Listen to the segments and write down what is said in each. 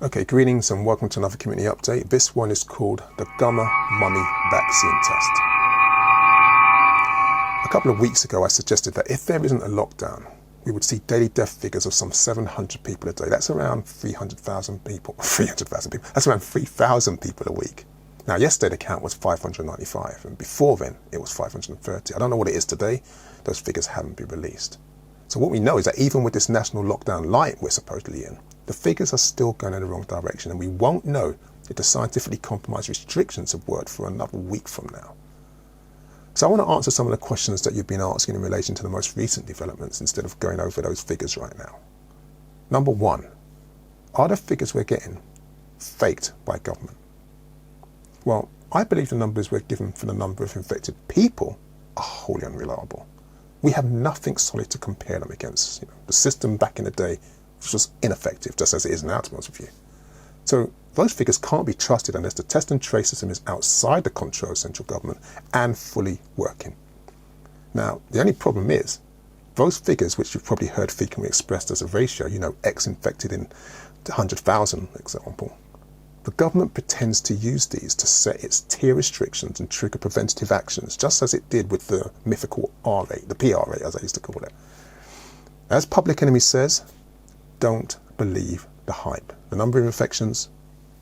Okay, greetings and welcome to another community update. This one is called the Gamma Mummy Vaccine Test. A couple of weeks ago I suggested that if there isn't a lockdown, we would see daily death figures of some 700 people a day. That's around 300,000 people. 300,000 people. That's around 3,000 people a week. Now, yesterday the count was 595, and before then it was 530. I don't know what it is today. Those figures haven't been released. So what we know is that even with this national lockdown light we're supposedly in, the figures are still going in the wrong direction, and we won't know if the scientifically compromised restrictions have worked for another week from now. So I want to answer some of the questions that you've been asking in relation to the most recent developments instead of going over those figures right now. Number one, are the figures we're getting faked by government? Well, I believe the numbers we're given for the number of infected people are wholly unreliable. We have nothing solid to compare them against. The system back in the day was ineffective, just as it is now, to be honest with you. So those figures can't be trusted unless the test and trace system is outside the control of central government and fully working. Now, the only problem is, those figures, which you've probably heard frequently expressed as a ratio, X infected in 100,000, example, the government pretends to use these to set its tier restrictions and trigger preventative actions, just as it did with the mythical R rate, the PR rate, as I used to call it. As Public Enemy says, don't believe the hype. The number of infections,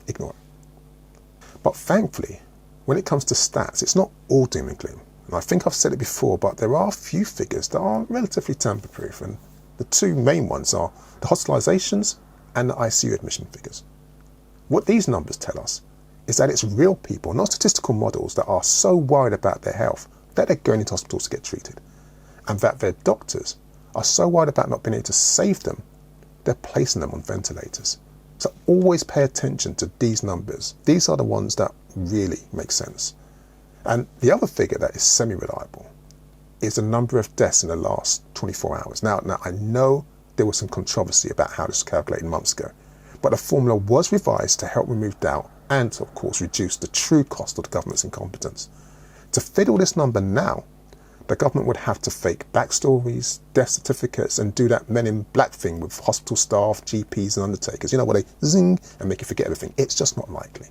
ignore it. But thankfully, when it comes to stats, it's not all doom and gloom. And I think I've said it before, but there are a few figures that are relatively tamper-proof, and the two main ones are the hospitalizations and the ICU admission figures. What these numbers tell us is that it's real people, not statistical models, that are so worried about their health that they're going into hospitals to get treated, and that their doctors are so worried about not being able to save them, they're placing them on ventilators. So always pay attention to these numbers. These are the ones that really make sense. And the other figure that is semi-reliable is the number of deaths in the last 24 hours. Now I know there was some controversy about how this was calculated months ago, but the formula was revised to help remove doubt and, of course, reduce the true cost of the government's incompetence. To fit all this number now, the government would have to fake backstories, death certificates, and do that Men in Black thing with hospital staff, GPs and undertakers, where they zing and make you forget everything. It's just not likely.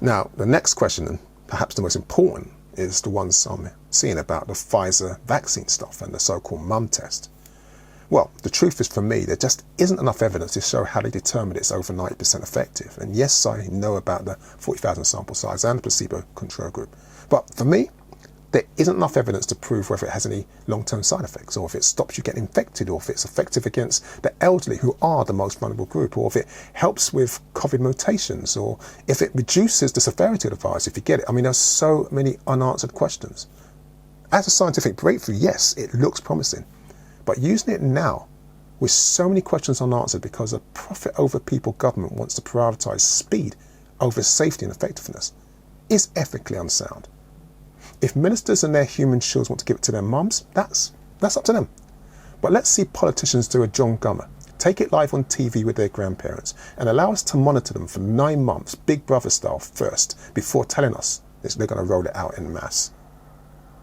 Now, the next question, and perhaps the most important, is the ones I'm seeing about the Pfizer vaccine stuff and the so-called mum test. Well, the truth is, for me, there just isn't enough evidence to show how they determined it's over 90% effective. And yes, I know about the 40,000 sample size and the placebo control group. But for me, there isn't enough evidence to prove whether it has any long-term side effects, or if it stops you getting infected, or if it's effective against the elderly, who are the most vulnerable group, or if it helps with COVID mutations, or if it reduces the severity of the virus if you get it. I mean, there's so many unanswered questions. As a scientific breakthrough, yes, it looks promising. But using it now, with so many questions unanswered because a profit over people government wants to prioritise speed over safety and effectiveness, is ethically unsound. If ministers and their human shields want to give it to their mums, that's up to them. But let's see politicians do a John Gummer, take it live on TV with their grandparents, and allow us to monitor them for 9 months, Big Brother style first, before telling us they're going to roll it out en masse.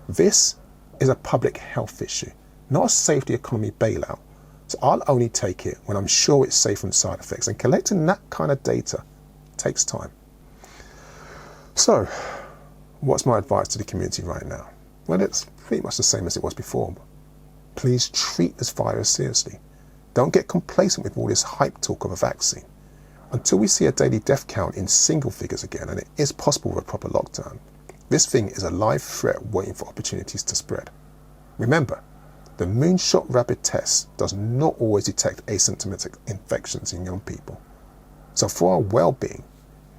This is a public health issue, not a safety economy bailout. So I'll only take it when I'm sure it's safe from side effects, and collecting that kind of data takes time. So, what's my advice to the community right now? Well, it's pretty much the same as it was before. Please treat this virus seriously. Don't get complacent with all this hype talk of a vaccine. Until we see a daily death count in single figures again, and it is possible with a proper lockdown, this thing is a live threat waiting for opportunities to spread. Remember, the moonshot rapid test does not always detect asymptomatic infections in young people. So for our well-being,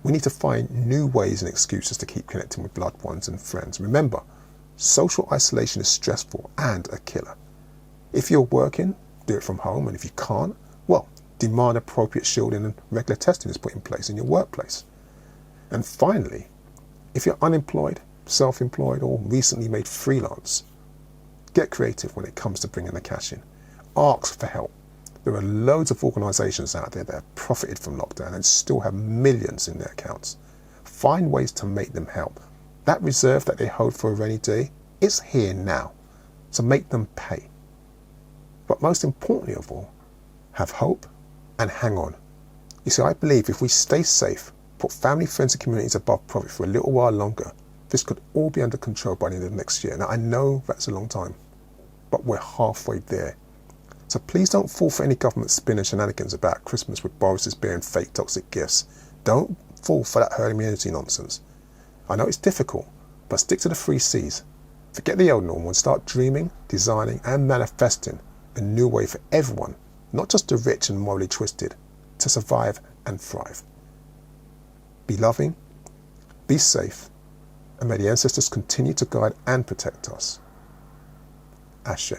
we need to find new ways and excuses to keep connecting with loved ones and friends. Remember, social isolation is stressful and a killer. If you're working, do it from home, and if you can't, well, demand appropriate shielding and regular testing is put in place in your workplace. And finally, if you're unemployed, self-employed, or recently made freelance, get creative when it comes to bringing the cash in. Ask for help. There are loads of organisations out there that have profited from lockdown and still have millions in their accounts. Find ways to make them help. That reserve that they hold for a rainy day is here now, so make them pay. But most importantly of all, have hope and hang on. You see, I believe if we stay safe, put family, friends and communities above profit for a little while longer, this could all be under control by the end of next year. Now, I know that's a long time, but we're halfway there. So please don't fall for any government spin and shenanigans about Christmas with Boris's bearing fake toxic gifts. Don't fall for that herd immunity nonsense. I know it's difficult, but stick to the 3 C's. Forget the old normal and start dreaming, designing and manifesting a new way for everyone, not just the rich and morally twisted, to survive and thrive. Be loving, be safe, and may the ancestors continue to guide and protect us. Ashe.